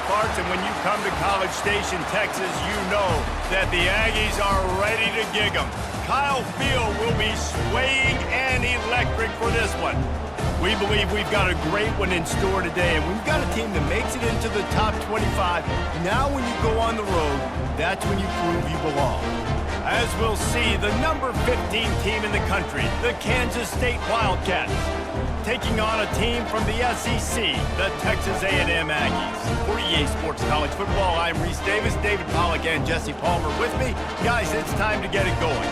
parts, and when you come to College Station, Texas, you know that the Aggies are ready to gig 'em. Kyle Field will be swaying and electric for this one. We believe we've got a great one in store today, and we've got a team that makes it into the top 25. Now when you go on the road, that's when you prove you belong. As we'll see, the number 15 team in the country, the Kansas State Wildcats, taking on a team from the SEC, the Texas A&M Aggies. For EA Sports College Football, I'm Reese Davis, David Pollack, and Jesse Palmer with me. Guys, it's time to get it going.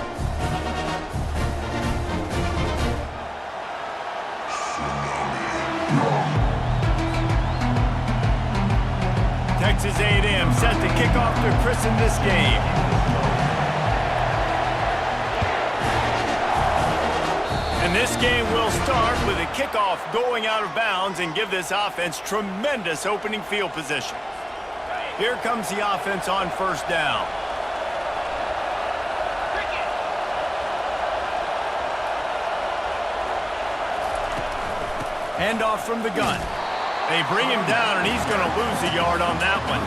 Texas A&M set to kick off to christen this game. And this game will start with a kickoff going out of bounds and give this offense tremendous opening field position. Here comes the offense on first down. Handoff from the gun. They bring him down, and he's going to lose a yard on that one.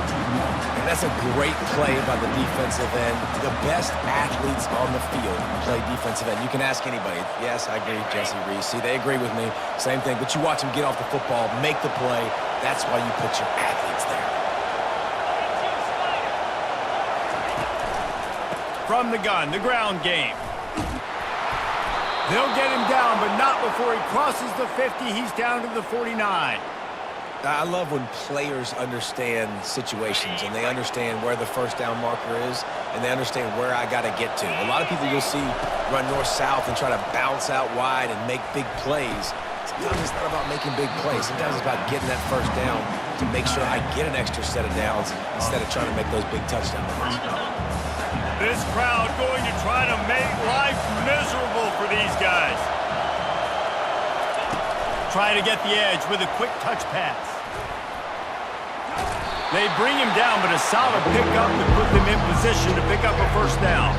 And that's a great play by the defensive end. The best athletes on the field play defensive end. You can ask anybody. Yes, I agree, Jesse, Reese. See, they agree with me. Same thing. But you watch them get off the football, make the play. That's why you put your athletes there. From the gun, the ground game. They'll get him down, but not before he crosses the 50. He's down to the 49. I love when players understand situations and they understand where the first down marker is and they understand where I got to get to. A lot of people you'll see run north-south and try to bounce out wide and make big plays. Sometimes it's not about making big plays. Sometimes it's about getting that first down to make sure I get an extra set of downs instead of trying to make those big touchdown runs. This crowd going to try to make life miserable for these guys. Try to get the edge with a quick touch pass. They bring him down, but a solid pickup to put them in position to pick up a first down.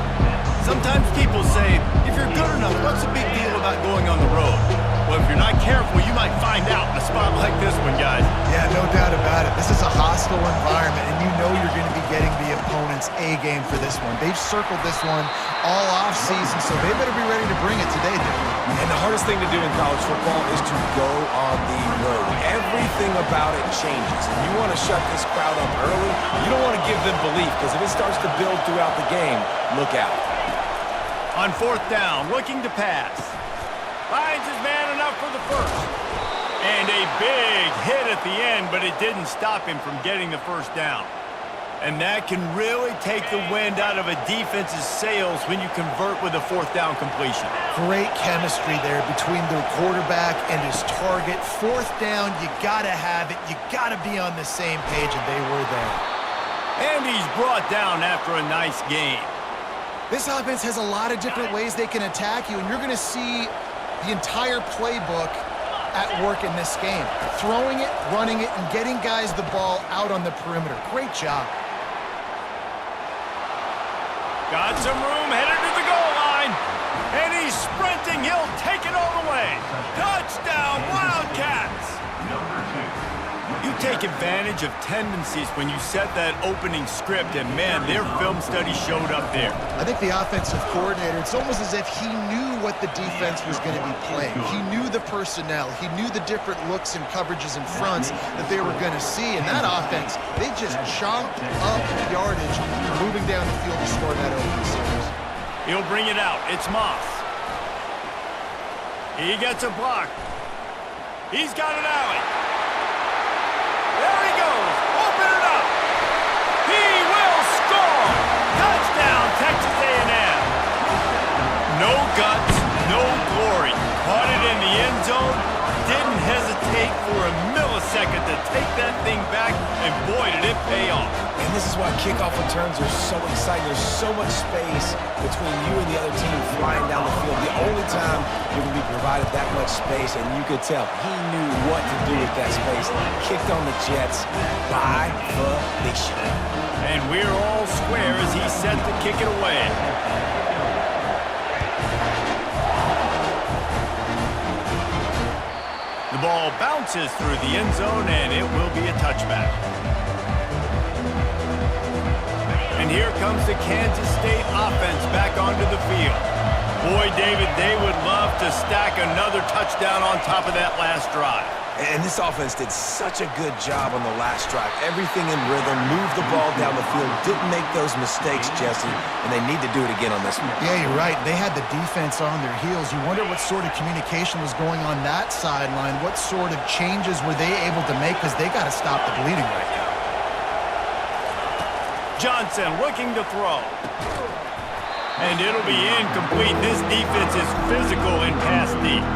Sometimes people say, if you're good enough, what's the big deal about going on the road? Well, if you're not careful, you might find out in a spot like this one, guys. Yeah, no doubt about it. This is a hostile environment, and you know you're going to be getting the opponent's A game for this one. They've circled this one all offseason, so they better be ready to bring it today, dude. And the hardest thing to do in college football is to go on the road. Everything about it changes. And you want to shut this crowd up early. You don't want to give them belief, because if it starts to build throughout the game, look out. On fourth down, looking to pass. Finds his man enough for the first. And a big hit at the end, but it didn't stop him from getting the first down. And that can really take the wind out of a defense's sails when you convert with a fourth down completion. Great chemistry there between their quarterback and his target. Fourth down, you got to have it. You got to be on the same page, and they were there. And he's brought down after a nice game. This offense has a lot of different ways they can attack you, and you're going to see the entire playbook at work in this game. Throwing it, running it, and getting guys the ball out on the perimeter. Great job. Got some room, headed to the goal line. And he's sprinting. He'll take it all the way. Touchdown, Wildcats! You take advantage of tendencies when you set that opening script, and man, their film study showed up there. I think the offensive coordinator, it's almost as if he knew what the defense was going to be playing. He knew the personnel. He knew the different looks and coverages and fronts that they were going to see. And that offense, they just chomped up yardage moving down the field to score that opening series. He'll bring it out. It's Moss. He gets a block. He's got an alley. There he goes. Open it up. He will score. Touchdown, Texas A&M. No guts, no glory. Caught it in the end zone. Didn't hesitate for a millisecond to take that thing back, and boy, did it pay off. And this is why kickoff returns are so exciting. There's so much space between you and the other team flying down the field. The only time you're going to be provided that much space, and you could tell he knew what to do with that space. Kicked on the Jets by the nation. And we're all square as he's set to kick it away. The ball bounces through the end zone, and it will be a touchback. And here comes the Kansas State offense back onto the field. Boy, David, they would love to stack another touchdown on top of that last drive. And this offense did such a good job on the last drive. Everything in rhythm, moved the ball down the field, didn't make those mistakes, Jesse, and they need to do it again on this one. Yeah, you're right. They had the defense on their heels. You wonder what sort of communication was going on that sideline. What sort of changes were they able to make, because they got to stop the bleeding right now. Johnson looking to throw. And it'll be incomplete. This defense is physical in pass deep.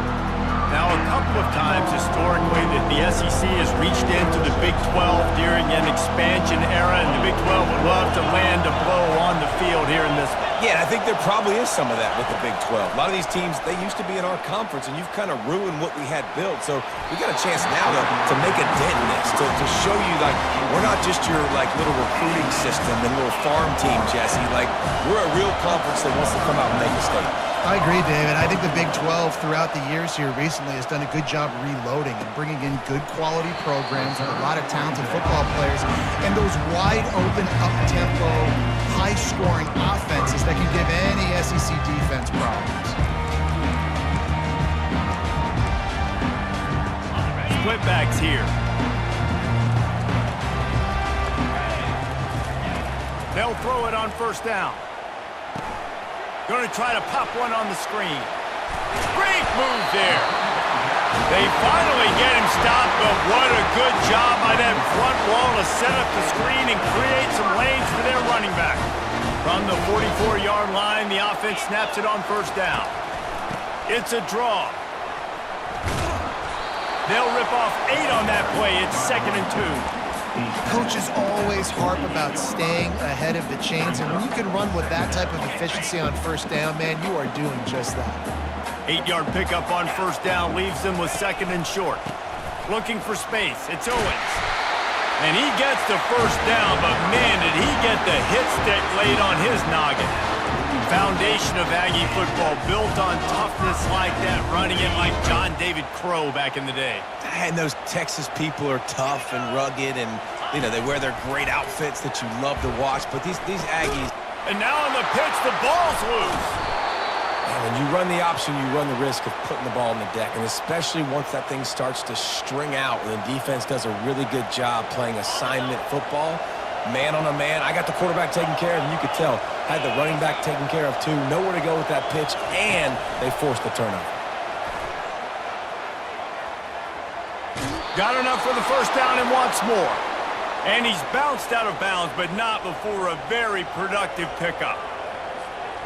Now, a couple of times historically that the SEC has reached into the Big 12 during an expansion era, and the Big 12 would love to land a blow on the field here in this one. Yeah, I think there probably is some of that with the Big 12. A lot of these teams, they used to be in our conference, and you've kind of ruined what we had built. So we got a chance now to make a dent in this, to show you, like, we're not just your, like, little recruiting system and little farm team, Jesse. Like, we're a real conference that wants to come out and make a statement. I agree, David. I think the Big 12 throughout the years here recently has done a good job reloading and bringing in good quality programs with a lot of talented football players and those wide open, up-tempo, high-scoring offenses that can give any SEC defense problems. Split backs here. They'll throw it on first down. Going to try to pop one on the screen. Great move there. They finally get him stopped, but what a good job by that front wall to set up the screen and create some lanes for their running back. From the 44-yard line, the offense snaps it on first down. It's a draw. They'll rip off 8 on that play. It's 2nd and 2. Coaches always harp about staying ahead of the chains, and when you can run with that type of efficiency on first down, man, you are doing just that. 8-yard pickup on first down leaves them with 2nd and short. Looking for space. It's Owens. And he gets the first down, but man, did he get the hit stick laid on his noggin. Foundation of Aggie football built on toughness like that, running it like John David Crow back in the day. And those Texas people are tough and rugged, and, you know, they wear their great outfits that you love to watch. But these Aggies... And now on the pitch, the ball's loose. And when you run the option, you run the risk of putting the ball on the deck, and especially once that thing starts to string out and the defense does a really good job playing assignment football, man on a man. I got the quarterback taken care of, and you could tell. Had the running back taken care of, too. Nowhere to go with that pitch, and they forced the turnover. Got enough for the first down and wants more. And he's bounced out of bounds, but not before a very productive pickup.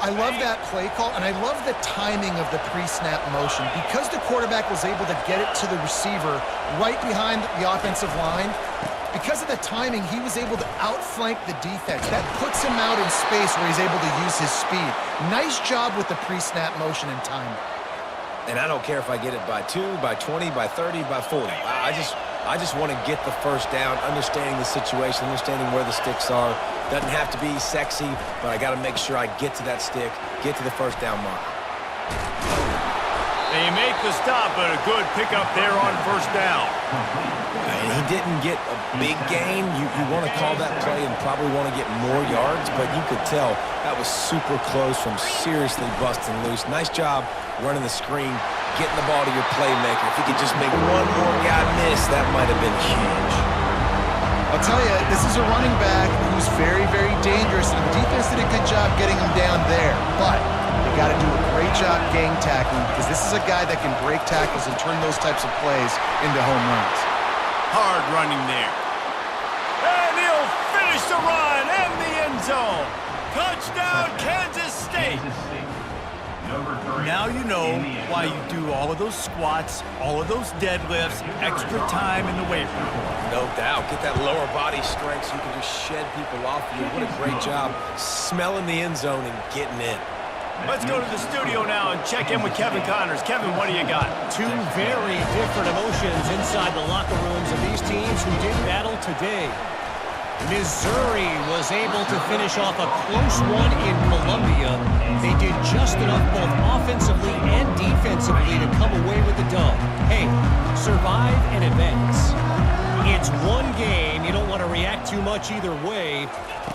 I love that play call, and I love the timing of the pre-snap motion. Because the quarterback was able to get it to the receiver right behind the offensive line, because of the timing, he was able to outflank the defense. That puts him out in space where he's able to use his speed. Nice job with the pre-snap motion and timing. And I don't care if I get it by 2, by 20, by 30, by 40. I just want to get the first down, understanding the situation, understanding where the sticks are. Doesn't have to be sexy, but I got to make sure I get to that stick, get to the first down mark. They make the stop, but a good pickup there on first down. And he didn't get a big gain. You want to call that play and probably want to get more yards, but you could tell that was super close from seriously busting loose. Nice job running the screen, getting the ball to your playmaker. If he could just make one more guy miss, that might have been huge. I'll tell you, this is a running back who's very, very dangerous, and the defense did a good job getting him down there, but they got to do a great job gang tackling, because this is a guy that can break tackles and turn those types of plays into home runs. Hard running there. And he'll finish the run in the end zone. Touchdown, Kansas State. Now you know why you do all of those squats, all of those deadlifts, extra time in the weight room. No doubt. Get that lower body strength so you can just shed people off you. What a great job smelling the end zone and getting in. Let's go to the studio now and check in with Kevin Connors. Kevin, what do you got? 2 very different emotions inside the locker rooms of these teams who did battle today. Missouri was able to finish off a close one in Columbia. They did just enough both offensively and defensively to come away with the dub. Hey, survive and advance. It's one game. You don't want to react too much either way.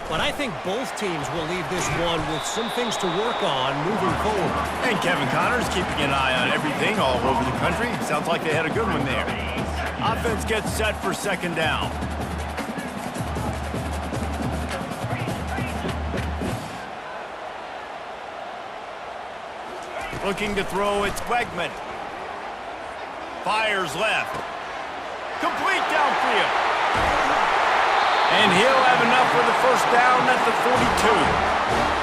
But I think both teams will leave this one with some things to work on moving forward. And Kevin Connor's keeping an eye on everything all over the country. Sounds like they had a good one there. Offense gets set for second down. Looking to throw, it's Wegman. Fires left. Complete downfield. And he'll have enough for the first down at the 42.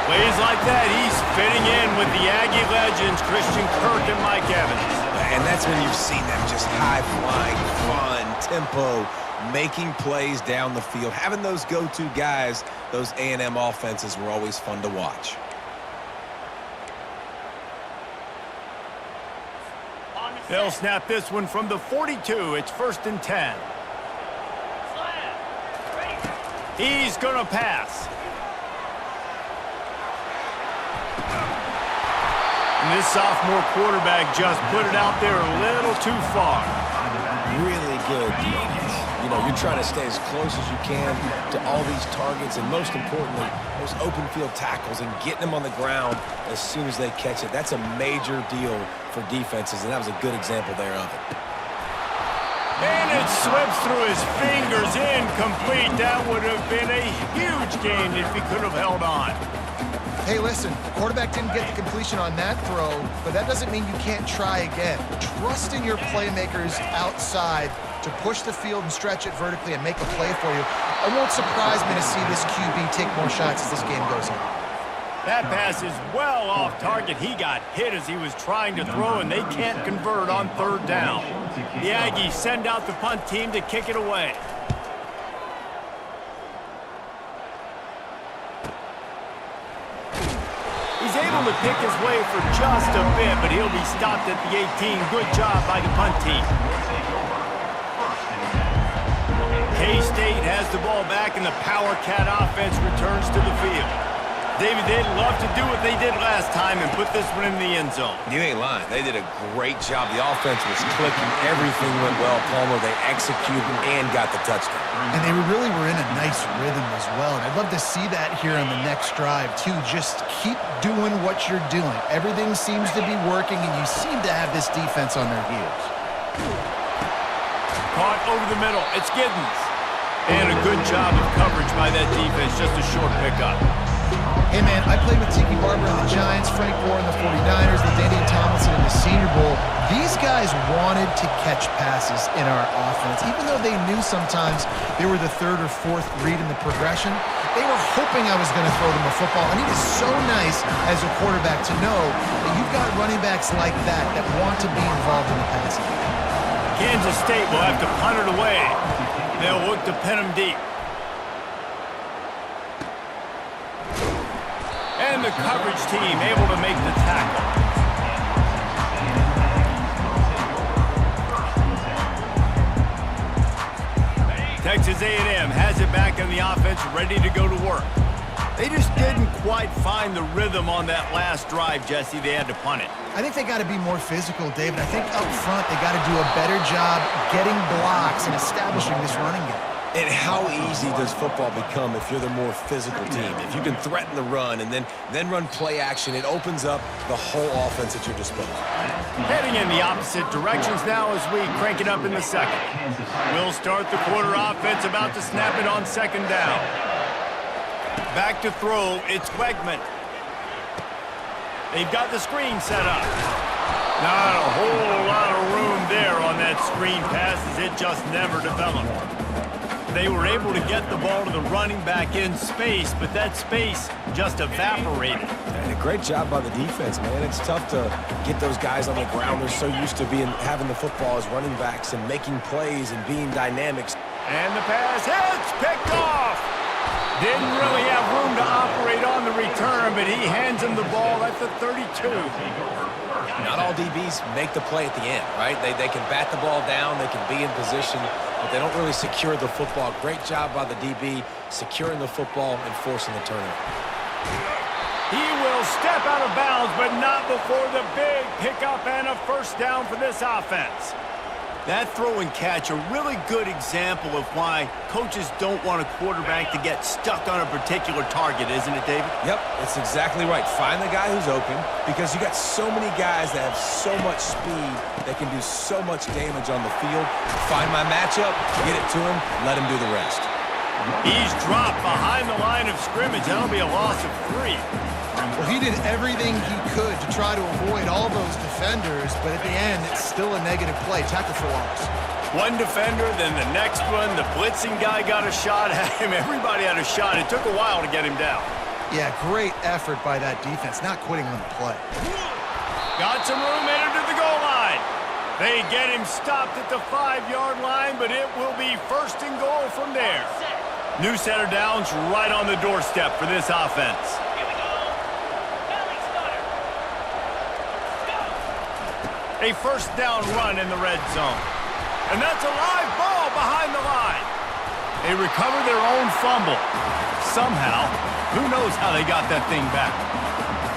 Plays like that, he's fitting in with the Aggie legends, Christian Kirk and Mike Evans. And that's when you've seen them just high-flying, fun, tempo, making plays down the field. Having those go-to guys, those A&M offenses were always fun to watch. They'll snap this one from the 42. It's 1st and 10. He's going to pass. And this sophomore quarterback just put it out there a little too far. Really good defense. You know, you're trying to stay as close as you can to all these targets, and most importantly, those open field tackles and getting them on the ground as soon as they catch it. That's a major deal for defenses, and that was a good example there of it. And it slips through his fingers, incomplete. That would have been a huge gain if he could have held on. Hey, listen, the quarterback didn't get the completion on that throw, but that doesn't mean you can't try again. Trust in your playmakers outside to push the field and stretch it vertically and make a play for you. It won't surprise me to see this QB take more shots as this game goes on. That pass is well off target. He got hit as he was trying to throw, and they can't convert on 3rd down. The Aggies send out the punt team to kick it away. He's able to pick his way for just a bit, but he'll be stopped at the 18. Good job by the punt team. K-State has the ball back, and the Power Cat offense returns to the field. David, they'd love to do what they did last time and put this one in the end zone. You ain't lying. They did a great job. The offense was clicking. Everything went well, Palmer. They executed and got the touchdown. And they really were in a nice rhythm as well. And I'd love to see that here on the next drive, too. Just keep doing what you're doing. Everything seems to be working, and you seem to have this defense on their heels. Caught over the middle. It's Giddens. And a good job of coverage by that defense. Just a short pickup. Hey, man, I played with Tiki Barber and the Giants, Frank Gore and the 49ers, LaDainian Tomlinson in the Senior Bowl. These guys wanted to catch passes in our offense. Even though they knew sometimes they were the 3rd or 4th read in the progression, they were hoping I was going to throw them a football. And it is so nice as a quarterback to know that you've got running backs like that that want to be involved in the passing game. Kansas State will have to punt it away. They'll look to pin them deep. And the coverage team able to make the tackle. Texas A&M has it back in the offense, ready to go to work. They just didn't quite find the rhythm on that last drive, Jesse. They had to punt it. I think they got to be more physical, David. I think up front they got to do a better job getting blocks and establishing this running game. And how easy does football become if you're the more physical team? If you can threaten the run and then run play action, it opens up the whole offense at your disposal. Heading in the opposite directions now as we crank it up in the second. We'll start the quarter offense, about to snap it on 2nd down. Back to throw, it's Wegman. They've got the screen set up. Not a whole lot of room there on that screen pass as it just never developed. They were able to get the ball to the running back in space, but that space just evaporated. And a great job by the defense, man. It's tough to get those guys on the ground. They're so used to having the football as running backs and making plays and being dynamics. And the pass hits, picked off. Didn't really have room to operate on the return, but he hands him the ball at the 32. Not all DBs make the play at the end, right? They can bat the ball down, they can be in position, but they don't really secure the football. Great job by the DB securing the football and forcing the turnover. He will step out of bounds, but not before the big pickup and a first down for this offense. That throw and catch, a really good example of why coaches don't want a quarterback to get stuck on a particular target, isn't it, David? Yep, it's exactly right. Find the guy who's open because you got so many guys that have so much speed that can do so much damage on the field. Find my matchup, get it to him, let him do the rest. He's dropped behind the line of scrimmage. That'll be a loss of 3. Well, he did everything he could to try to avoid all those defenders, but at the end, it's still a negative play. Tackle for loss. One defender, then the next one. The blitzing guy got a shot at him. Everybody had a shot. It took a while to get him down. Yeah, great effort by that defense, not quitting on the play. Got some room, entered to the goal line. They get him stopped at the 5-yard line, but it will be 1st and goal from there. New set of downs right on the doorstep for this offense. A 1st down run in the red zone. And that's a live ball behind the line. They recover their own fumble. Somehow, who knows how they got that thing back.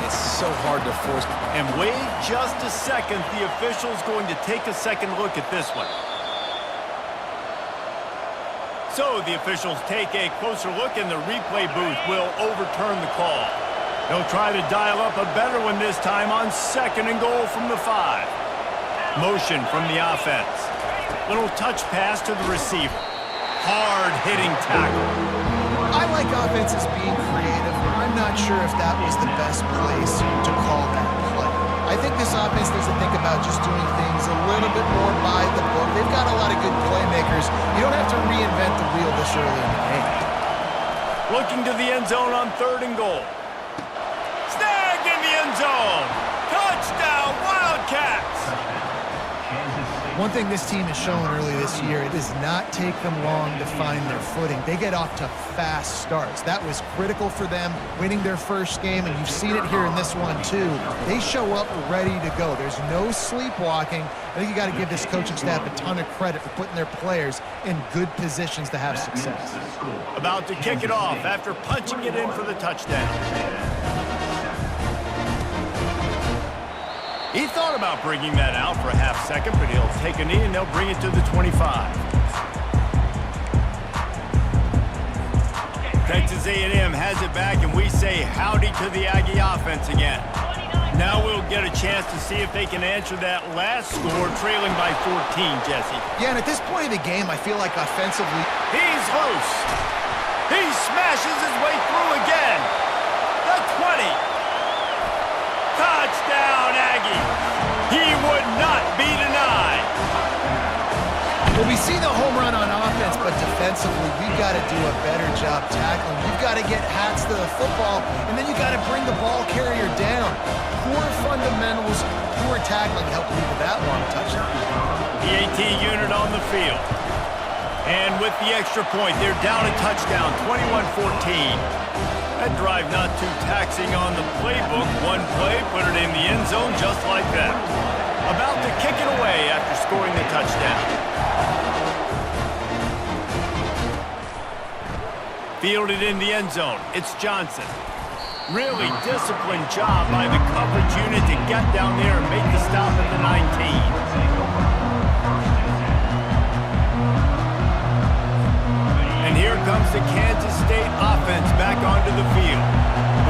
It's so hard to force. And wait just a second. The official's going to take a second look at this one. So the officials take a closer look, and the replay booth will overturn the call. They'll try to dial up a better one this time on 2nd and goal from the 5. Motion from the offense. Little touch pass to the receiver. Hard-hitting tackle. I like offenses being creative. I'm not sure if that was the best place to call that play. I think this offense needs to think about just doing things a little bit more by the book. They've got a lot of good playmakers. You don't have to reinvent the wheel this early in the game. Looking to the end zone on 3rd and goal. Snagged in the end zone. Touchdown, Wildcats. One thing this team has shown early this year, it does not take them long to find their footing. They get off to fast starts. That was critical for them, winning their first game, and you've seen it here in this one too. They show up ready to go. There's no sleepwalking. I think you got to give this coaching staff a ton of credit for putting their players in good positions to have success. About to kick it off after punching it in for the touchdown. He thought about bringing that out for a half second, but he'll take a knee and they'll bring it to the 25. Texas A&M has it back, and we say howdy to the Aggie offense again. Now we'll get a chance to see if they can answer that last score, trailing by 14, Jesse. Yeah, and at this point of the game, I feel like offensively... He's loose. He smashes his way through again. The 20. Touchdown, Aggie. He would not be denied. Well, we see the home run on offense, but defensively, we've got to do a better job tackling. You've got to get hats to the football, and then you got to bring the ball carrier down. Poor fundamentals, poor tackling helped lead to that long touchdown. The AT unit on the field. And with the extra point, they're down a touchdown, 21-14. That drive not too taxing on the playbook. One play, put it in the end zone just like that. About to kick it away after scoring the touchdown. Fielded in the end zone. It's Johnson. Really disciplined job by the coverage unit to get down there and make the stop at the 19. And here comes the Kansas State offense back onto the field.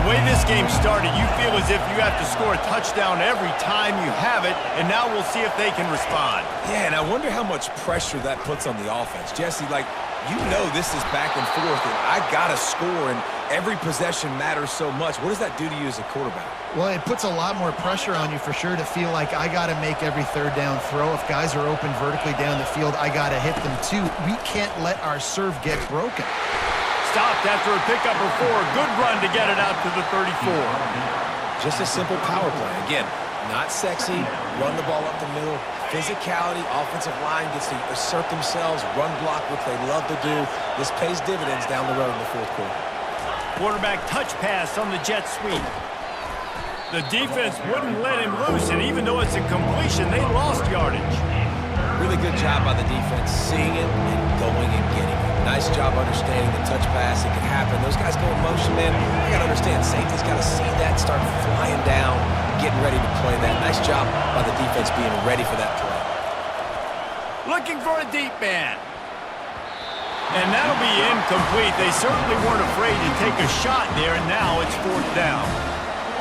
The way this game started, you feel as if you have to score a touchdown every time you have it, and now we'll see if they can respond. Yeah, and I wonder how much pressure that puts on the offense. Jesse, like, you know this is back and forth, and I got to score, and every possession matters so much. What does that do to you as a quarterback? Well, it puts a lot more pressure on you for sure to feel like I got to make every 3rd down throw. If guys are open vertically down the field, I got to hit them too. We can't let our serve get broken. Stopped after a pickup of 4. Good run to get it out to the 34. Just a simple power play. Again, not sexy, run the ball up the middle, physicality, offensive line gets to assert themselves, run block, which they love to do. This pays dividends down the road in the 4th quarter. Quarterback touch pass on the jet sweep. The defense wouldn't let him loose, and even though it's a completion, they lost yardage. Really good job by the defense, seeing it and going and getting it. Nice job understanding the touch pass. It can happen. Those guys go in motion, man. You got to understand, safety's got to see that, start flying down, getting ready to play that. Nice job by the defense being ready for that play. looking for a deep man. And that'll be incomplete. They certainly weren't afraid to take a shot there, and now it's 4th down.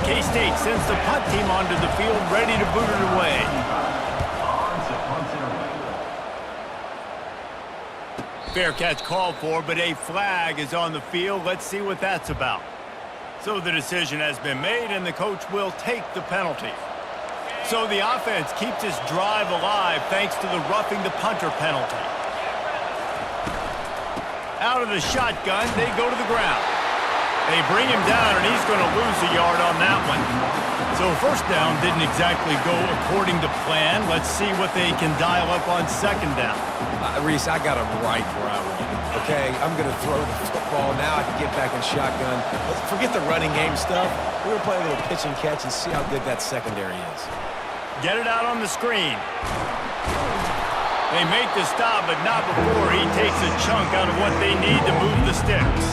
K-State sends the punt team onto the field, ready to boot it away. Fair catch called for, but a flag is on the field. Let's see what that's about. So the decision has been made, and the coach will take the penalty. So the offense keeps its drive alive thanks to the roughing the punter penalty. Out of the shotgun, they go to the ground. They bring him down, and he's going to lose a yard on that one. So 1st down didn't exactly go according to plan. Let's see what they can dial up on 2nd down. Reese, I got him right where I want him. Okay, I'm going to throw the football. Now I can get back in shotgun. Let's forget the running game stuff. We're going to play a little pitch and catch and see how good that secondary is. Get it out on the screen. They make the stop, but not before he takes a chunk out of what they need to move the sticks.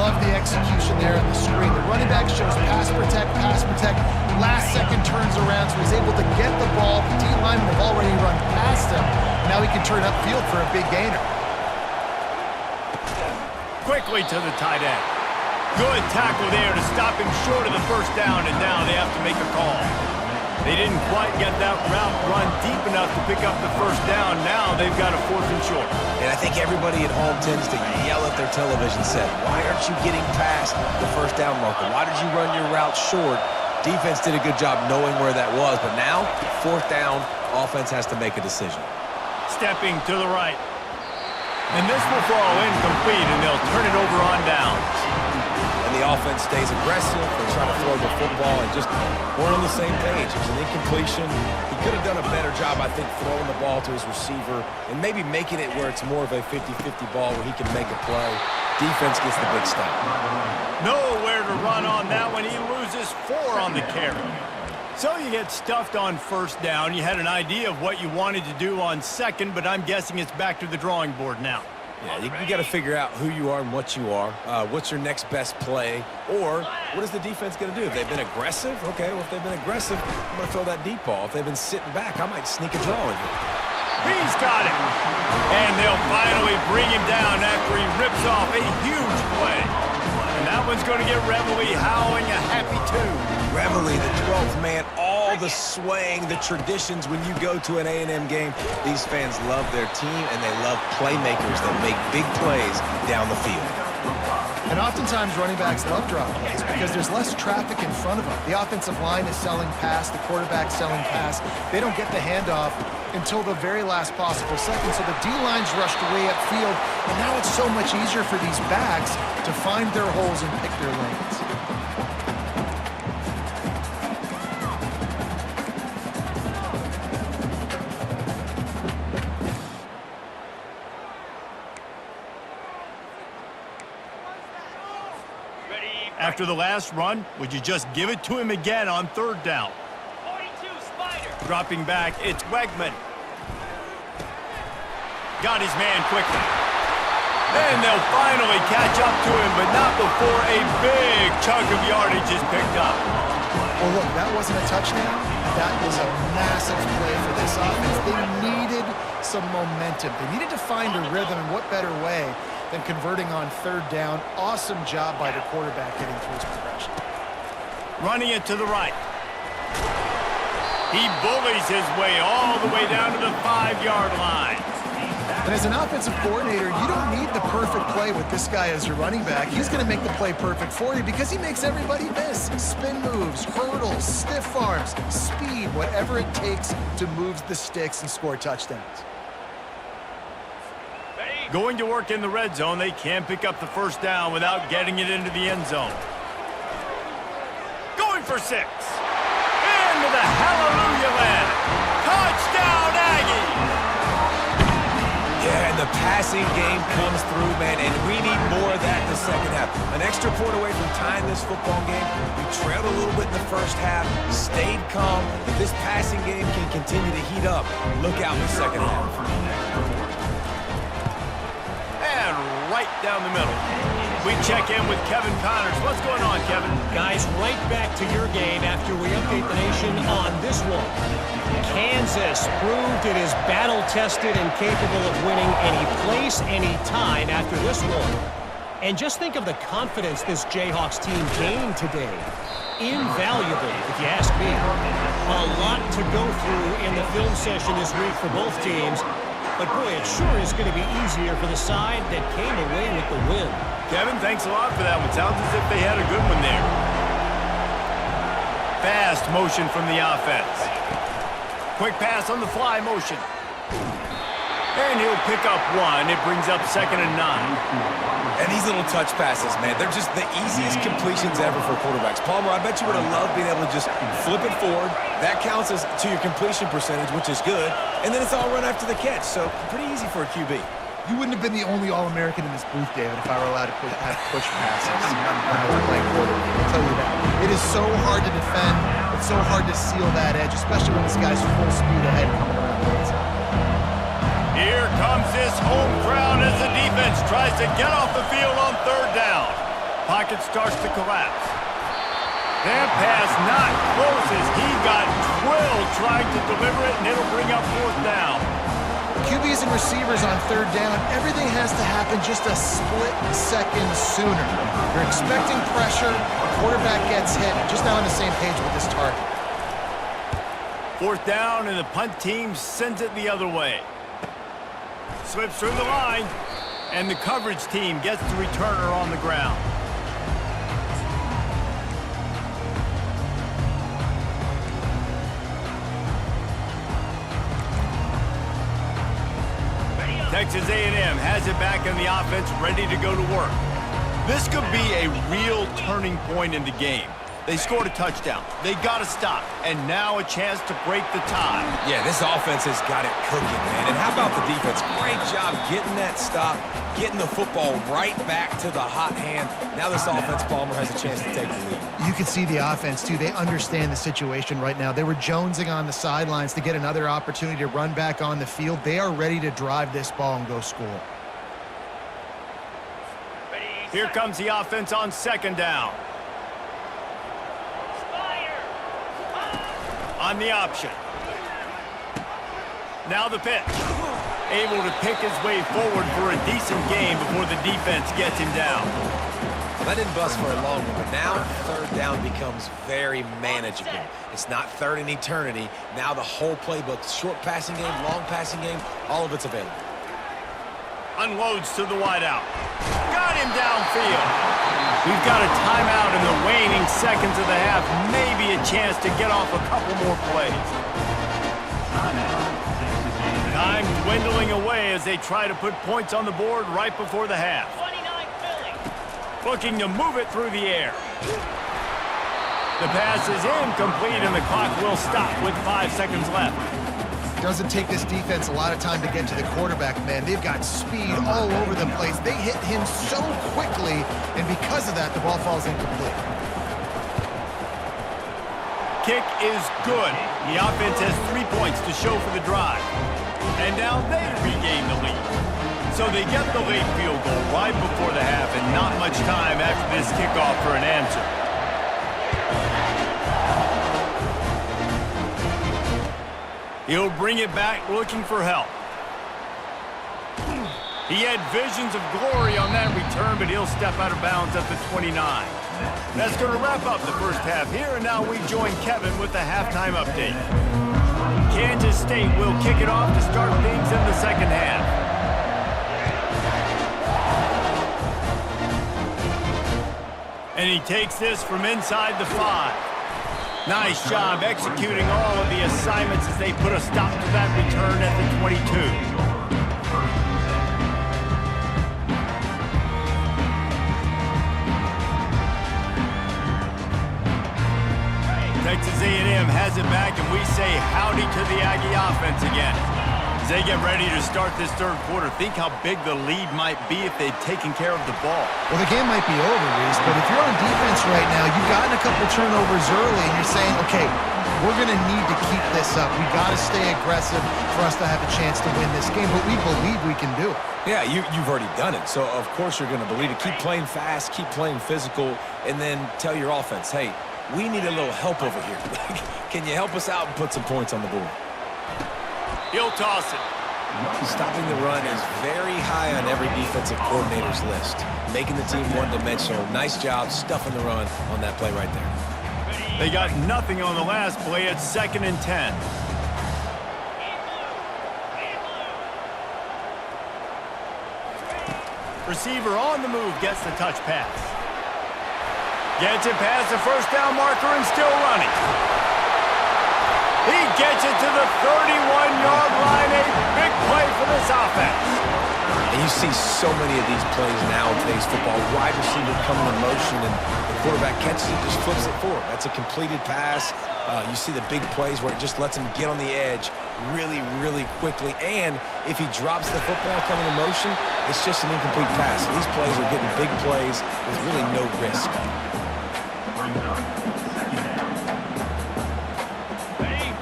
Love the execution there on the screen. The running back shows pass protect, last second turns around, so he's able to get the ball. The D-linemen have already run past him. Now he can turn upfield for a big gainer. Quickly to the tight end. Good tackle there to stop him short of the 1st down, and now they have to make a call. They didn't quite get that route run deep enough to pick up the 1st down. Now they've got a 4th and short. And I think everybody at home tends to yell at their television set, why aren't you getting past the 1st down marker? Why did you run your route short? Defense did a good job knowing where that was, but now, 4th down, offense has to make a decision. Stepping to the right. And this will fall incomplete, and they'll turn it over on downs. And the offense stays aggressive. They try to throw the football and just weren't on the same page. It was an incompletion. He could have done a better job, I think, throwing the ball to his receiver and maybe making it where it's more of a 50-50 ball where he can make a play. Defense gets the big stop. Nowhere to run on that one. He loses 4 on the carry. So you get stuffed on 1st down. You had an idea of what you wanted to do on 2nd, but I'm guessing it's back to the drawing board now. Yeah, you got to figure out who you are and what you are. What's your next best play? Or what is the defense going to do? If they've been aggressive, okay, well, if they've been aggressive, I'm going to throw that deep ball. If they've been sitting back, I might sneak a draw in here. He's got it. And they'll finally bring him down after he rips off a huge play. And that one's going to get Reveille howling a happy tune. Reveille, the 12th man, all the swaying, the traditions when you go to an A&M game. These fans love their team, and they love playmakers that make big plays down the field. And oftentimes running backs love drop plays because there's less traffic in front of them. The offensive line is selling pass, the quarterback's selling pass. They don't get the handoff until the very last possible second, so the D-line's rushed way upfield, and now it's so much easier for these backs to find their holes and pick their lanes. After the last run, would you just give it to him again on 3rd down? 42, Spider. Dropping back, it's Wegman. Got his man quickly. And they'll finally catch up to him, but not before a big chunk of yardage is picked up. Well, look, that wasn't a touchdown. That was a massive play for this offense. They needed some momentum. They needed to find a rhythm, and what better way than converting on 3rd down. Awesome job by the quarterback getting through his progression. Running it to the right. He bullies his way all the way down to the 5-yard line. And as an offensive coordinator, you don't need the perfect play with this guy as your running back. He's going to make the play perfect for you because he makes everybody miss. Spin moves, hurdles, stiff arms, speed, whatever it takes to move the sticks and score touchdowns. Going to work in the red zone, they can pick up the 1st down without getting it into the end zone. Going for 6. Into the hallelujah land. Touchdown, Aggies! Yeah, and the passing game comes through, man, and we need more of that in the 2nd half. An extra point away from tying this football game. We trailed a little bit in the 1st half, stayed calm. If this passing game can continue to heat up, look out in the 2nd half. And right down the middle. We check in with Kevin Connors. What's going on, Kevin? Guys, right back to your game after we update the nation on this one. Kansas proved it is battle-tested and capable of winning any place, any time after this one. And just think of the confidence this Jayhawks team gained today. Invaluable, if you ask me. A lot to go through in the film session this week for both teams. But boy, it sure is going to be easier for the side that came away with the win. Kevin, thanks a lot for that one. Sounds as if they had a good one there. Fast motion from the offense. Quick pass on the fly motion. And he'll pick up one. It brings up 2nd and 9. And these little touch passes, man, they're just the easiest completions ever for quarterbacks. Palmer, I bet you would have loved being able to just flip it forward. That counts as to your completion percentage, which is good. And then it's all run after the catch, so pretty easy for a QB. You wouldn't have been the only All-American in this booth, David, if I were allowed to have push passes when I was playing quarterback. I'll tell you that. It is so hard to defend. It's so hard to seal that edge, especially when this guy's full speed ahead coming around the inside. Here comes this home crowd as the defense tries to get off the field on 3rd down. Pocket starts to collapse. That pass not close as he got twirled trying to deliver it, and it'll bring up 4th down. QBs and receivers on 3rd down, everything has to happen just a split second sooner. You're expecting pressure, the quarterback gets hit, just not on the same page with this target. 4th down, and the punt team sends it the other way. Slips through the line, and the coverage team gets the returner on the ground. Texas A&M has it back in the offense, ready to go to work. This could be a real turning point in the game. They scored a touchdown. They got a stop, and now a chance to break the tie. Yeah, this offense has got it cooking, man. And how about the defense? Great job getting that stop, getting the football right back to the hot hand. Now this offense, Palmer, has a chance to take the lead. You can see the offense, too. They understand the situation right now. They were jonesing on the sidelines to get another opportunity to run back on the field. They are ready to drive this ball and go score. Here comes the offense on 2nd down. On the option. Now the pitch. Able to pick his way forward for a decent game before the defense gets him down. Well, that didn't bust for a long one, but now 3rd down becomes very manageable. It's not 3rd in eternity. Now the whole playbook, short passing game, long passing game, all of it's available. Unloads to the wideout. Got him downfield. We've got a timeout in the waning seconds of the half. Maybe a chance to get off a couple more plays. Time dwindling away as they try to put points on the board right before the half. 29 Philly. Looking to move it through the air. The pass is incomplete and the clock will stop with 5 seconds left. Doesn't take this defense a lot of time to get to the quarterback, man. They've got speed all over the place. They hit him so quickly, and because of that, the ball falls incomplete. Kick is good. The offense has 3 points to show for the drive. And now they regain the lead. So they get the late field goal right before the half, and not much time after this kickoff for an answer. He'll bring it back looking for help. He had visions of glory on that return, but he'll step out of bounds at the 29. That's going to wrap up the first half here, and now we join Kevin with the halftime update. Kansas State will kick it off to start things in the 2nd half. And he takes this from inside the 5. Nice job executing all of the assignments as they put a stop to that return at the 22. Texas A&M has it back, and we say howdy to the Aggie offense again. As they get ready to start this third quarter, think how big the lead might be if they'd taken care of the ball. Well, the game might be over, Reese, but if you're on defense right now, you've gotten a couple turnovers early, and you're saying, okay, we're going to need to keep this up. We got to stay aggressive for us to have a chance to win this game, but we believe we can do it. Yeah, you've already done it, so of course you're going to believe it. Keep playing fast, keep playing physical, and then tell your offense, hey, we need a little help over here. Can you help us out and put some points on the board? He'll toss it. Stopping the run is very high on every defensive coordinator's list. Making the team one-dimensional. Nice job stuffing the run on that play right there. They got nothing on the last play. It's 2nd and 10. Receiver on the move gets the touch pass. Gets it past the first down marker and still running. He gets it to the 31-yard line. A big play for this offense. And you see so many of these plays now in today's football. Wide receiver coming in motion, and the quarterback catches it, just flips it forward. That's a completed pass. You see the big plays where it just lets him get on the edge really, really quickly. And if he drops the football coming in motion, it's just an incomplete pass. These plays are getting big plays with really no risk.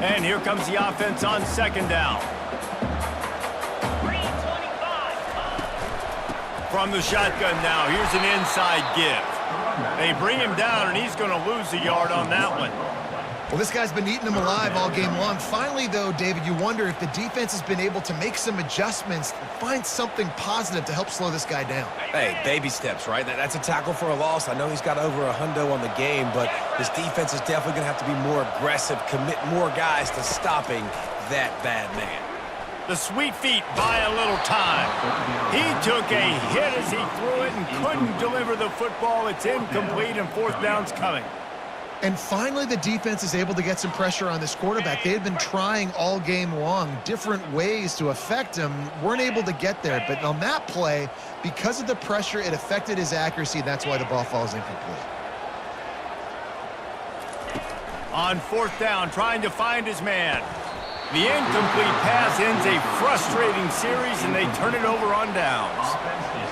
And here comes the offense on 2nd down. From the shotgun now, here's an inside give. They bring him down, and he's going to lose a yard on that one. Well, this guy's been eating them alive all game long. Finally, though, David, you wonder if the defense has been able to make some adjustments, find something positive to help slow this guy down. Hey, baby steps, right? That's a tackle for a loss. I know he's got over a hundo on the game, but his defense is definitely going to have to be more aggressive, commit more guys to stopping that bad man. The sweet feet buy a little time. He took a hit as he threw it and couldn't deliver the football. It's incomplete, and 4th down's coming. And finally, the defense is able to get some pressure on this quarterback. They had been trying all game long different ways to affect him, weren't able to get there. But on that play, because of the pressure, it affected his accuracy. That's why the ball falls incomplete. On 4th down, trying to find his man. The incomplete pass ends a frustrating series, and they turn it over on downs.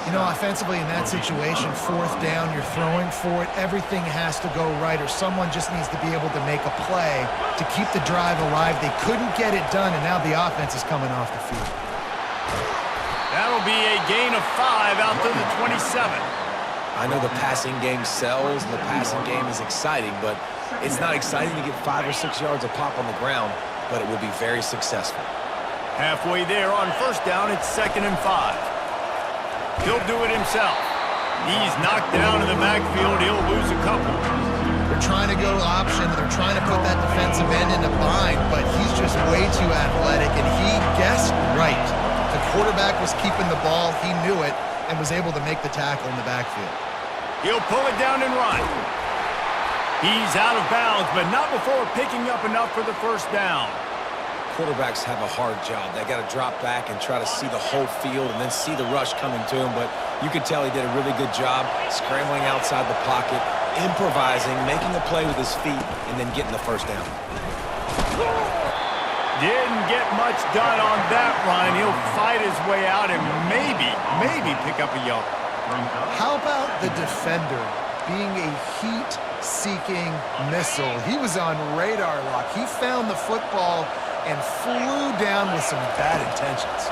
You know, offensively in that situation, 4th down, you're throwing for it. Everything has to go right, or someone just needs to be able to make a play to keep the drive alive. They couldn't get it done, and now the offense is coming off the field. That'll be a gain of 5 out to the 27. I know the passing game sells, and the passing game is exciting, but it's not exciting to get 5 or 6 yards a pop on the ground, but it will be very successful. Halfway there on 1st down, it's 2nd and 5. He'll do it himself. He's knocked down in the backfield. He'll lose a couple. They're trying to go option. They're trying to put that defensive end in a bind, but he's just way too athletic, and he guessed right. The quarterback was keeping the ball. He knew it and was able to make the tackle in the backfield. He'll pull it down and run. He's out of bounds, but not before picking up enough for the 1st down. Quarterbacks have a hard job. They got to drop back and try to see the whole field and then see the rush coming to him, but you could tell he did a really good job scrambling outside the pocket, improvising, making a play with his feet, and then getting the 1st down. Didn't get much done on that run. He'll fight his way out and maybe pick up a yard. How about the defender being a heat-seeking missile? He was on radar lock. He found the football and flew down with some bad intentions.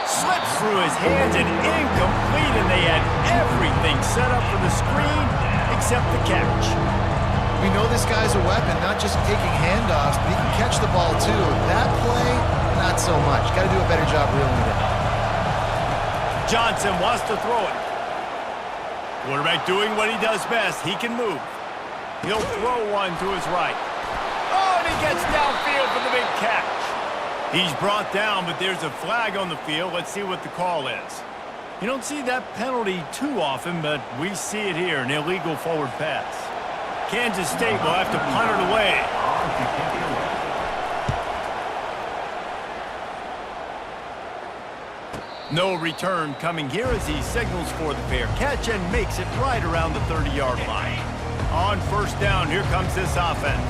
Slips through his hands and incomplete, and they had everything set up for the screen except the catch. We know this guy's a weapon, not just taking handoffs, but he can catch the ball too. That play, not so much. Got to do a better job reeling it in. Johnson wants to throw it. Quarterback doing what he does best. He can move. He'll throw one to his right. Oh, and he gets downfield for the big catch. He's brought down, but there's a flag on the field. Let's see what the call is. You don't see that penalty too often, but we see it here, an illegal forward pass. Kansas State will have to punt it away. No return coming here as he signals for the fair catch and makes it right around the 30-yard line. On 1st down, here comes this offense.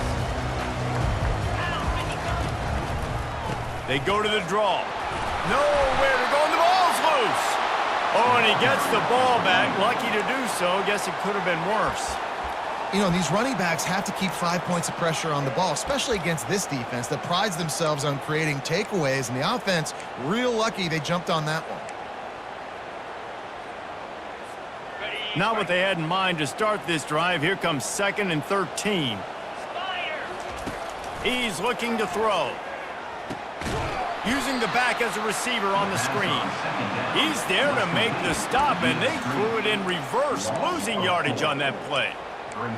They go to the draw. Nowhere to go, and the ball's loose. Oh, and he gets the ball back. Lucky to do so. Guess it could have been worse. You know, these running backs have to keep 5 points of pressure on the ball, especially against this defense that prides themselves on creating takeaways, and the offense, real lucky they jumped on that one. Not what they had in mind to start this drive. Here comes 2nd and 13. He's looking to throw. Using the back as a receiver on the screen. He's there to make the stop, and they threw it in reverse, losing yardage on that play.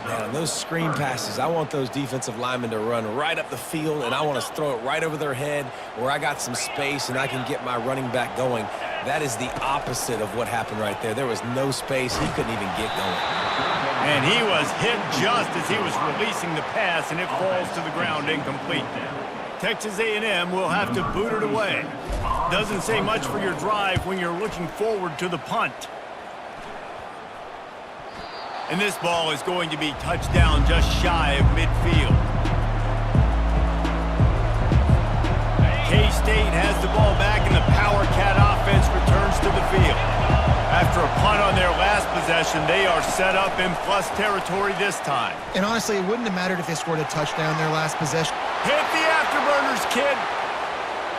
Yeah, those screen passes, I want those defensive linemen to run right up the field, and I want to throw it right over their head where I got some space and I can get my running back going. That is the opposite of what happened right there. There was no space. He couldn't even get going. And he was hit just as he was releasing the pass, and it falls to the ground incomplete. Texas A&M will have to boot it away. Doesn't say much for your drive when you're looking forward to the punt. And this ball is going to be touched down just shy of midfield. K-State has the ball back, and the Power Cat offense returns to the field. After a punt on their last possession, they are set up in plus territory this time. And honestly, it wouldn't have mattered if they scored a touchdown their last possession. Hit the afterburners, kid.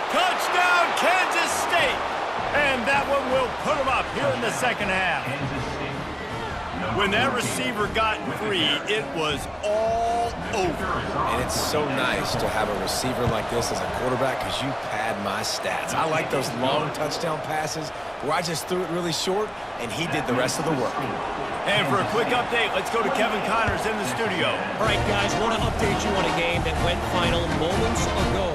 Touchdown, Kansas State. And that one will put them up here in the second half. When that receiver got free, it was all over. And it's so nice to have a receiver like this as a quarterback because you pad my stats. I like those long touchdown passes where I just threw it really short, and he did the rest of the work. And for a quick update, let's go to Kevin Connors in the studio. All right, guys, want to update you on a game that went final moments ago.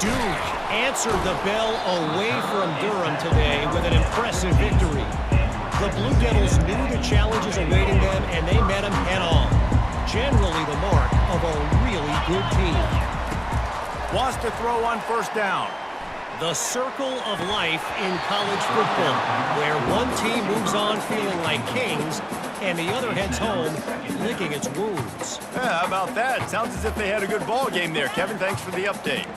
Duke answered the bell away from Durham today with an impressive victory. The Blue Devils knew the challenges awaiting them, and they met them head-on. Generally the mark of a really good team. Wants to throw on first down. The circle of life in college football, where one team moves on feeling like kings, and the other heads home licking its wounds. Yeah, how about that? Sounds as if they had a good ball game there. Kevin, thanks for the update.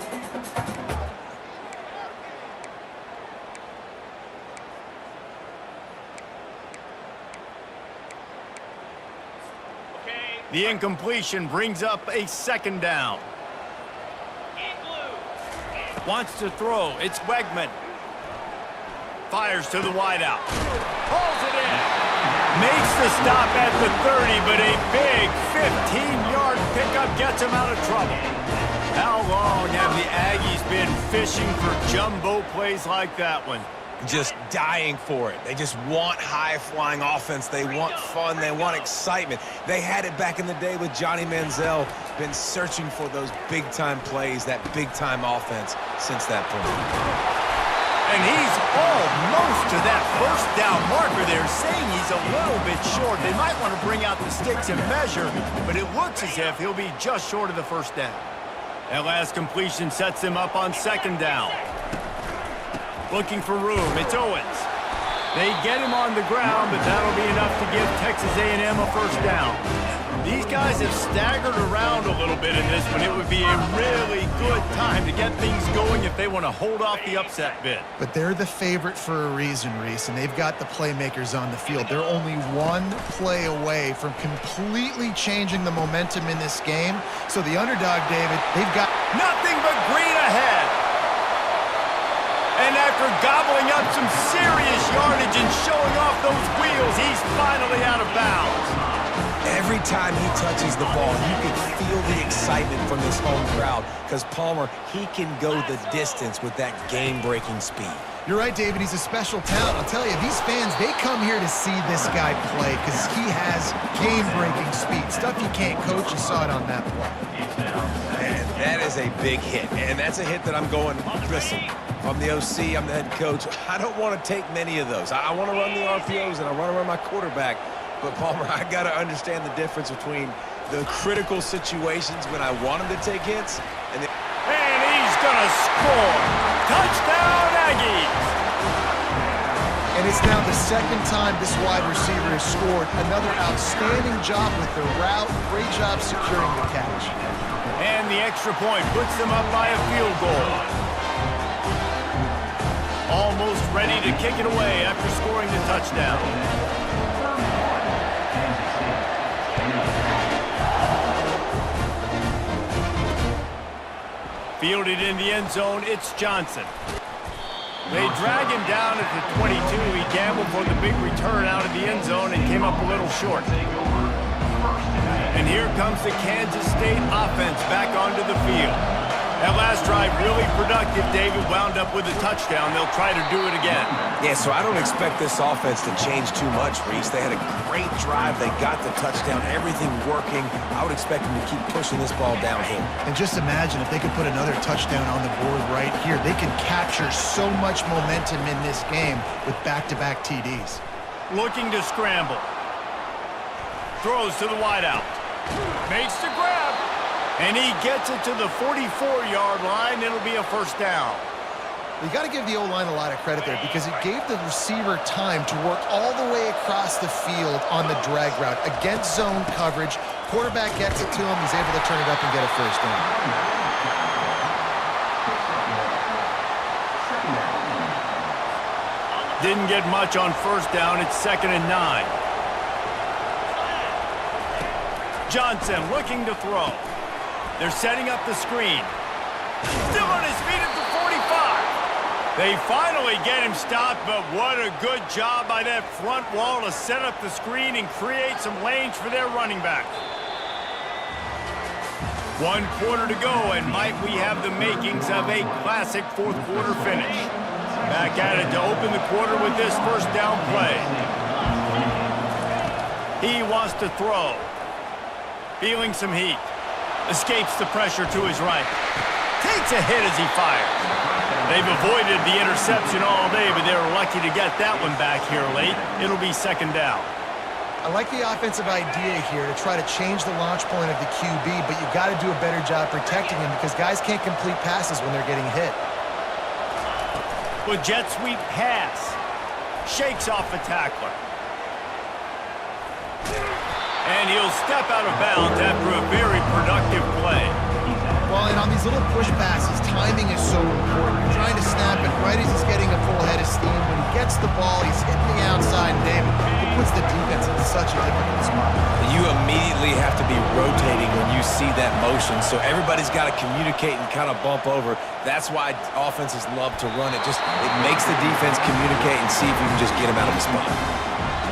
The incompletion brings up a second down. Wants to throw. It's Wegman. Fires to the wideout. Pulls it in. Makes the stop at the 30, but a big 15-yard pickup gets him out of trouble. How long have the Aggies been fishing for jumbo plays like that one? Just dying for it. They just want high-flying offense. They want fun. They want excitement. They had it back in the day with Johnny Manziel. Been searching for those big-time plays, that big-time offense since that point. And he's almost to that first down marker there, saying he's a little bit short. They might want to bring out the sticks and measure, but it looks as if he'll be just short of the first down. That last completion sets him up on second down. Looking for room, it's Owens. They get him on the ground, but that'll be enough to give Texas A&M a first down. These guys have staggered around a little bit in this one. It would be a really good time to get things going if they want to hold off the upset bid. But they're the favorite for a reason, Reese, and they've got the playmakers on the field. They're only one play away from completely changing the momentum in this game. So the underdog, David, they've got nothing but green ahead. And after gobbling up some serious yardage and showing off those wheels, he's finally out of bounds. Every time he touches the ball, you can feel the excitement from this home crowd because Palmer, he can go the distance with that game-breaking speed. You're right, David. He's a special talent. I'll tell you, these fans, they come here to see this guy play because he has game-breaking speed. Stuff you can't coach. You saw it on that play. And that is a big hit. And that's a hit that I'm going, listen, I'm the OC, I'm the head coach. I don't want to take many of those. I want to run the RPOs and I want to run my quarterback. But, Palmer, I got to understand the difference between the critical situations when I want him to take hits and he's going to score. Touchdown, Aggies. And it's now the second time this wide receiver has scored. Another outstanding job with the route. Great job securing the catch. And the extra point puts them up by a field goal. Almost ready to kick it away after scoring the touchdown. Fielded in the end zone, it's Johnson. They drag him down at the 22. He gambled for the big return out of the end zone and came up a little short. And here comes the Kansas State offense back onto the field. That last drive really productive. David wound up with a touchdown. They'll try to do it again. Yeah, so I don't expect this offense to change too much, Reese. They had a great drive. They got the touchdown, everything working. I would expect them to keep pushing this ball downhill. And just imagine if they could put another touchdown on the board right here. They can capture so much momentum in this game with back-to-back TDs. Looking to scramble. Throws to the wideout. Makes the grab. And he gets it to the 44-yard line. It'll be a first down. You got to give the O-line a lot of credit there because it gave the receiver time to work all the way across the field on the drag route against zone coverage. Quarterback gets it to him. He's able to turn it up and get a first down. Didn't get much on first down. It's 2nd and 9. Johnson looking to throw. They're setting up the screen. Still on his feet at the 45. They finally get him stopped, but what a good job by that front wall to set up the screen and create some lanes for their running back. 1 quarter to go, and might we have the makings of a classic fourth quarter finish. Back at it to open the quarter with this first down play. He wants to throw. Feeling some heat. Escapes the pressure to his right. Takes a hit as he fires. They've avoided the interception all day, but they were lucky to get that one back here late. It'll be 2nd down. I like the offensive idea here to try to change the launch point of the QB, but you got to do a better job protecting him because guys can't complete passes when they're getting hit. With jet sweep pass. Shakes off the tackler. And he'll step out of bounds after a very productive play. Well, and on these little push passes, timing is so important. You're trying to snap it right as he's getting a full head of steam. When he gets the ball, he's hitting the outside, and David, it puts the defense in such a difficult spot. You immediately have to be rotating when you see that motion, so everybody's got to communicate and kind of bump over. That's why offenses love to run it. It makes the defense communicate and see if you can just get him out of the spot.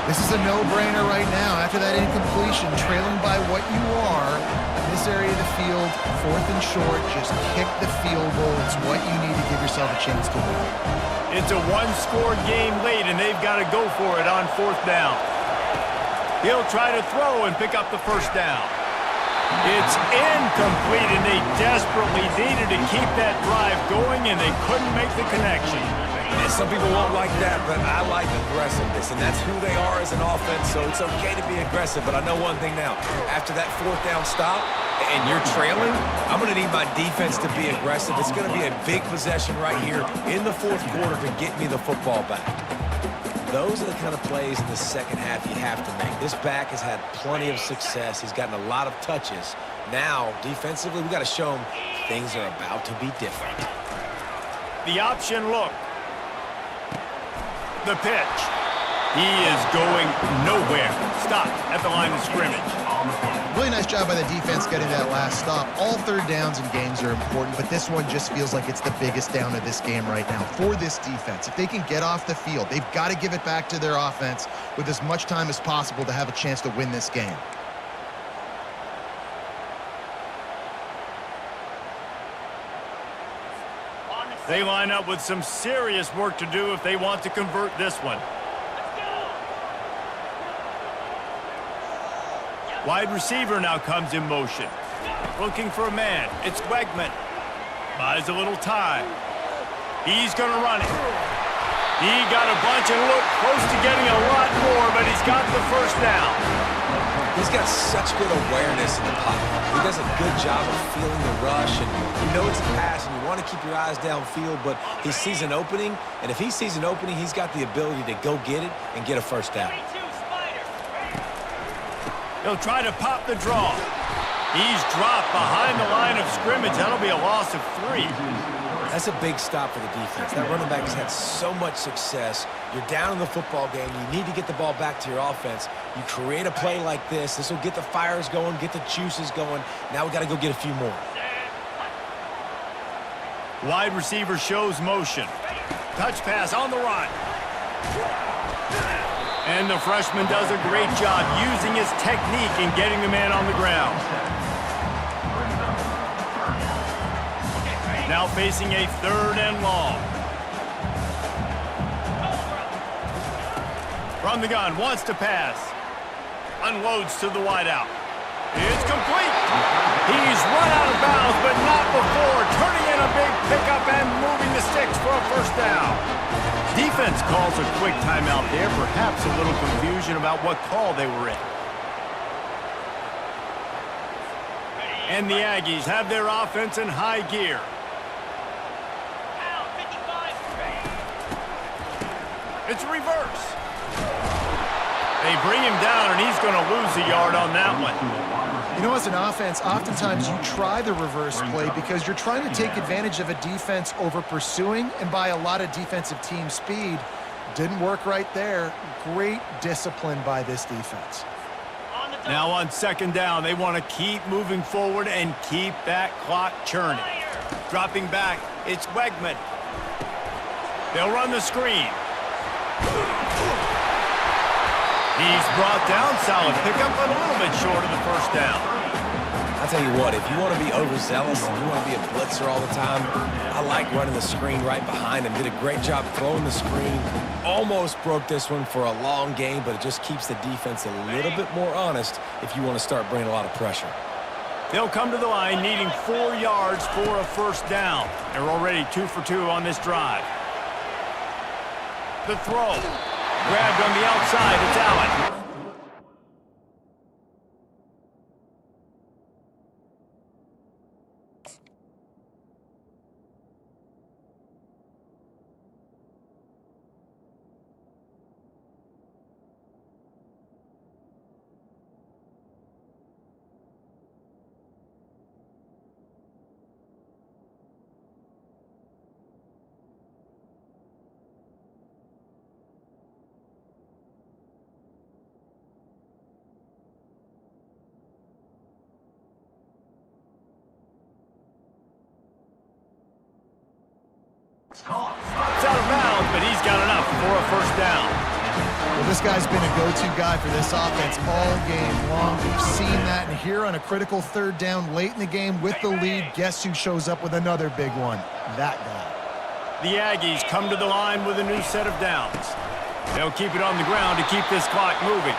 This is a no-brainer right now. After that incompletion, trailing by what you are, in this area of the field, 4th and short, just kick the field goal. It's what you need to give yourself a chance to win. It's a one-score game late, and they've got to go for it on 4th down. He'll try to throw and pick up the first down. It's incomplete, and they desperately needed to keep that drive going, and they couldn't make the connection. And some people won't like that, but I like aggressiveness, and that's who they are as an offense, so it's okay to be aggressive. But I know one thing now. After that 4th down stop and you're trailing, I'm going to need my defense to be aggressive. It's going to be a big possession right here in the 4th quarter to get me the football back. Those are the kind of plays in the second half you have to make. This back has had plenty of success. He's gotten a lot of touches. Now, defensively, we've got to show him things are about to be different. The option look. The pitch. He is going nowhere. Stop at the line of scrimmage. Really nice job by the defense getting that last stop. All 3rd downs in games are important, but this one just feels like it's the biggest down of this game right now for this defense. If they can get off the field, they've got to give it back to their offense with as much time as possible to have a chance to win this game. They line up with some serious work to do if they want to convert this one. Wide receiver now comes in motion. Looking for a man. It's Wegman. Buys a little time. He's going to run it. He got a bunch and looked close to getting a lot more, but he's got the first down. He's got such good awareness in the pocket. He does a good job of feeling the rush, and you know it's a pass, and you want to keep your eyes downfield, but he sees an opening, and if he sees an opening, he's got the ability to go get it and get a first down. He'll try to pop the draw. He's dropped behind the line of scrimmage. That'll be a loss of 3. That's a big stop for the defense. That running back has had so much success. You're down in the football game. You need to get the ball back to your offense. You create a play like this. This will get the fires going, get the juices going. Now we got to go get a few more. Wide receiver shows motion. Touch pass on the run. And the freshman does a great job using his technique and getting the man on the ground. Now facing a 3rd and long. From the gun, wants to pass. Unloads to the wideout. It's complete. He's run out of bounds, but not before turning in a big pickup and moving the sticks for a 1st down. Defense calls a quick timeout there, perhaps a little confusion about what call they were in. And the Aggies have their offense in high gear. It's a reverse. They bring him down, and he's going to lose a yard on that one. You know, as an offense, oftentimes you try the reverse play because you're trying to take advantage of a defense over pursuing and by a lot of defensive team speed. Didn't work right there. Great discipline by this defense. Now on 2nd down, they want to keep moving forward and keep that clock churning. Dropping back, it's Wegman. They'll run the screen. He's brought down, solid pickup, but a little bit short of the 1st down. I'll tell you what, if you want to be overzealous and you want to be a blitzer all the time, I like running the screen right behind him. Did a great job throwing the screen. Almost broke this one for a long game, but it just keeps the defense a little bit more honest if you want to start bringing a lot of pressure. They'll come to the line needing 4 yards for a 1st down. They're already 2 for 2 on this drive. The throw. Grabbed on the outside. It's Allen. It's out of bounds, but he's got enough for a 1st down. Well, this guy's been a go-to guy for this offense all game long. We've seen that, and here on a critical 3rd down late in the game with the lead, guess who shows up with another big one? That guy. The Aggies come to the line with a new set of downs. They'll keep it on the ground to keep this clock moving.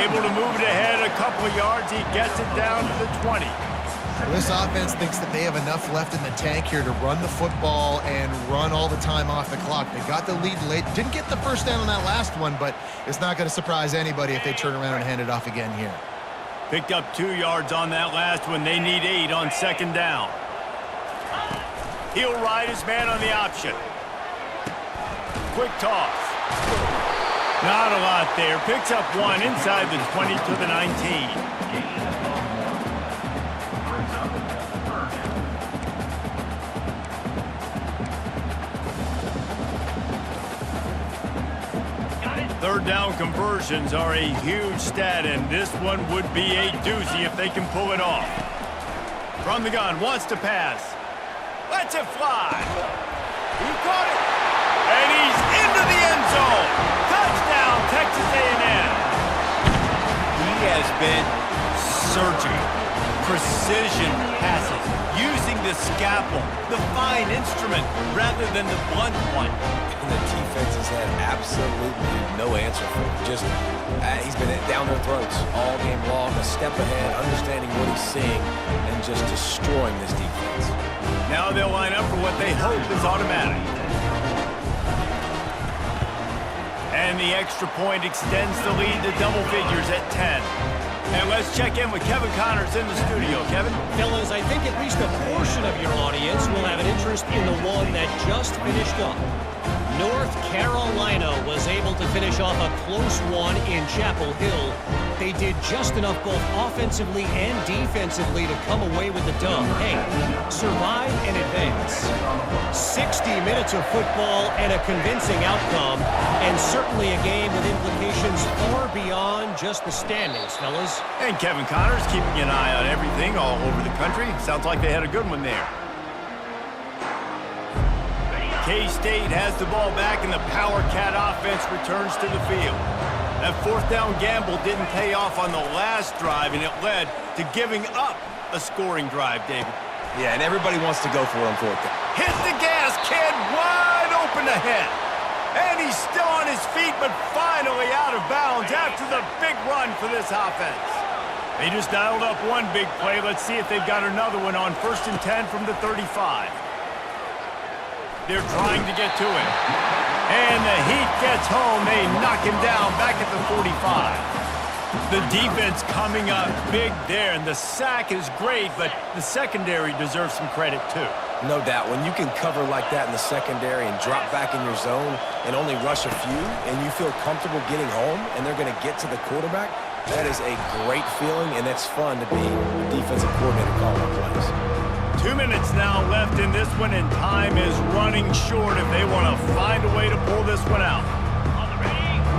Able to move it ahead a couple of yards. He gets it down to the 20. Well, this offense thinks that they have enough left in the tank here to run the football and run all the time off the clock. They got the lead late. Didn't get the 1st down on that last one, but it's not going to surprise anybody if they turn around and hand it off again here. Picked up 2 yards on that last one. They need 8 on 2nd down. He'll ride his man on the option. Quick toss. Not a lot there. Picks up 1 inside the 20 to the 19. Third down conversions are a huge stat, and this one would be a doozy if they can pull it off. From the gun, wants to pass. Lets it fly. He caught it. And he's into the end zone. Touchdown, Texas A&M. He has been surgical. Precision passes. Using the scalpel, the fine instrument, rather than the blunt one. And the defense has had absolutely no answer for him. Just, he's been down their throats all game long, a step ahead, understanding what he's seeing, and just destroying this defense. Now they'll line up for what they hope is automatic. And the extra point extends the lead to double figures at 10. And let's check in with Kevin Connors in the studio. Kevin? Fellas, I think at least a portion of your audience will have an interest in the one that just finished up. North Carolina was able to finish off a close one in Chapel Hill. They did just enough both offensively and defensively to come away with the dub. Hey, survive and advance. 60 minutes of football and a convincing outcome, and certainly a game with implications far beyond just the standings, fellas. And Kevin Connors keeping an eye on everything all over the country. Sounds like they had a good one there. K-State has the ball back, and the Power Cat offense returns to the field. That fourth down gamble didn't pay off on the last drive, and it led to giving up a scoring drive, David. Yeah, and everybody wants to go for it on fourth down. Hit the gas, kid, wide open ahead. And he's still on his feet, but finally out of bounds after the big run for this offense. They just dialed up one big play. Let's see if they've got another one on 1st and 10 from the 35. They're trying to get to him. And the heat gets home. They knock him down back at the 45. The defense coming up big there, and the sack is great, but the secondary deserves some credit too. No doubt. When you can cover like that in the secondary and drop back in your zone and only rush a few, and you feel comfortable getting home, and they're going to get to the quarterback, that is a great feeling, and it's fun to be a defensive coordinator calling plays. 2 minutes now left in this one, and time is running short if they want to find a way to pull this one out.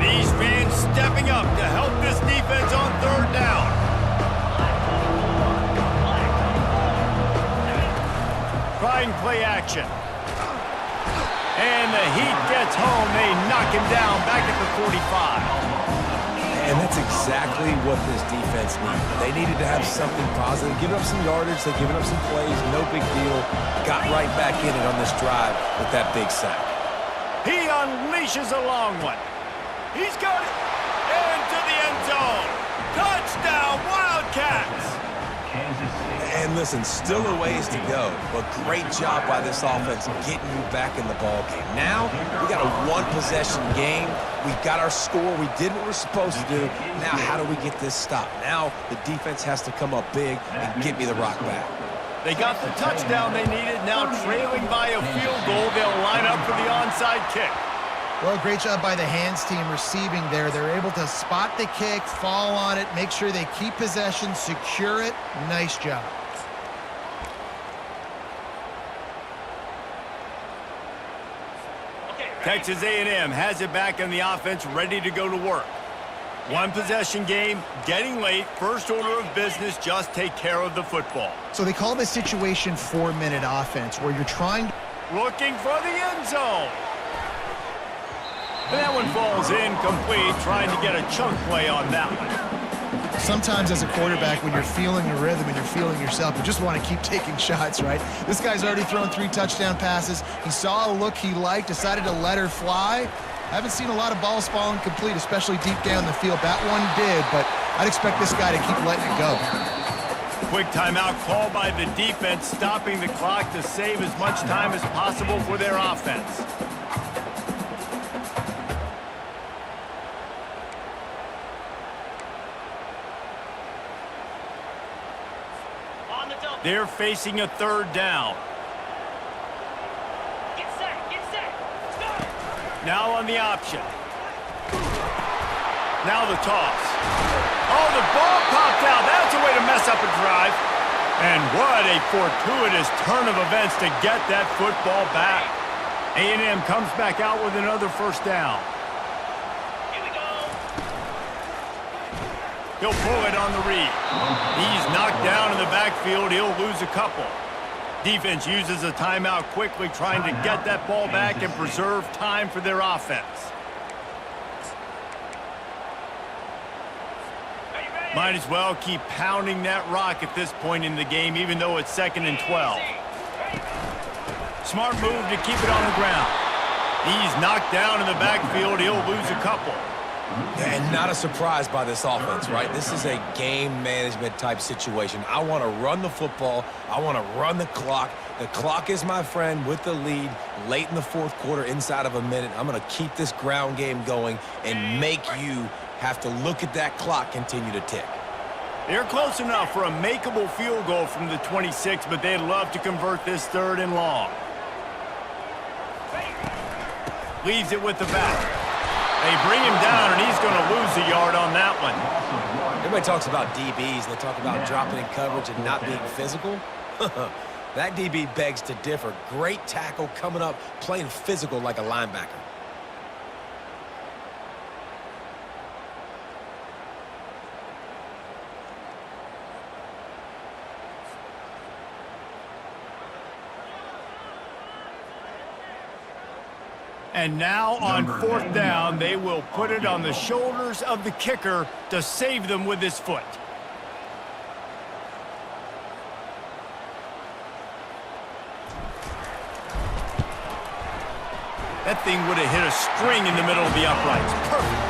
These fans stepping up to help this defense on 3rd down. Trying play action. And the heat gets home. They knock him down back at the 45. And that's exactly what this defense needed. They needed to have something positive. Giving up some yardage, they've given up some plays, no big deal. Got right back in it on this drive with that big sack. He unleashes a long one. He's got it into the end zone. Touchdown, Wildcats! And listen, still a ways to go, but great job by this offense getting you back in the ball game. Now, we got a one-possession game. We got our score. We did what we're supposed to do. Now, how do we get this stopped? Now, the defense has to come up big and get me the rock back. They got the touchdown they needed. Now trailing by a field goal, they'll line up for the onside kick. Well, great job by the hands team receiving there. They're able to spot the kick, fall on it, make sure they keep possession, secure it. Nice job. Texas A&M has it back in the offense, ready to go to work. One possession game, getting late, first order of business, just take care of the football. So they call this situation 4-minute offense, where you're trying to... Looking for the end zone. And that one falls incomplete, trying to get a chunk play on that one. Sometimes as a quarterback, when you're feeling your rhythm and you're feeling yourself, you just want to keep taking shots, right? This guy's already thrown 3 touchdown passes. He saw a look he liked, decided to let her fly. Haven't seen a lot of balls falling complete, especially deep down the field. That one did, but I'd expect this guy to keep letting it go. Quick timeout call by the defense, stopping the clock to save as much time as possible for their offense. They're facing a 3rd down. Get set, go! Now on the option. Now the toss. Oh, the ball popped out. That's a way to mess up a drive. And what a fortuitous turn of events to get that football back. A&M comes back out with another 1st down. He'll pull it on the read. He's knocked down in the backfield. He'll lose a couple. Defense uses a timeout quickly, trying to get that ball back and preserve time for their offense. Might as well keep pounding that rock at this point in the game, even though it's 2nd and 12. Smart move to keep it on the ground. He's knocked down in the backfield. He'll lose a couple. And not a surprise by this offense, right? This is a game management type situation. I want to run the football. I want to run the clock. The clock is my friend with the lead late in the 4th quarter, inside of a minute. I'm going to keep this ground game going and make you have to look at that clock continue to tick. They're close enough for a makeable field goal from the 26, but they'd love to convert this 3rd and long. Leaves it with the back. They bring him down, and he's going to lose a yard on that one. Everybody talks about DBs, and they talk about dropping in coverage and not being physical. That DB begs to differ. Great tackle coming up, playing physical like a linebacker. And now on fourth down, they will put it on the shoulders of the kicker to save them with his foot. That thing would have hit a string in the middle of the uprights. Perfect.